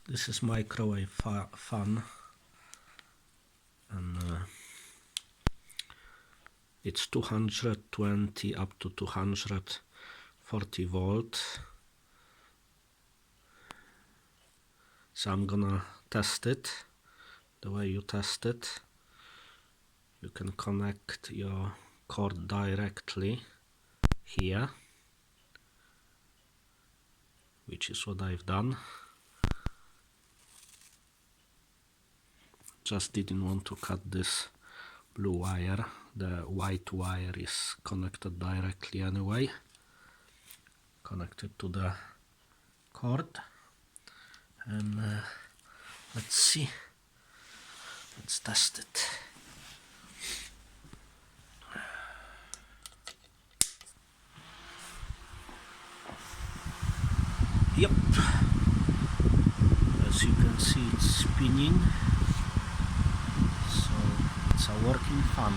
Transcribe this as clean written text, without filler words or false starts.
This is microwave fan, and it's 220 up to 240 volt. So I'm gonna test it. The way you test it, you can connect your cord directly here, which is what I've done. Just didn't want to cut this blue wire. The white wire is connected directly anyway, connected to the cord. And let's see, let's test it. Yep, as you can see, it's spinning, so it's a working fan.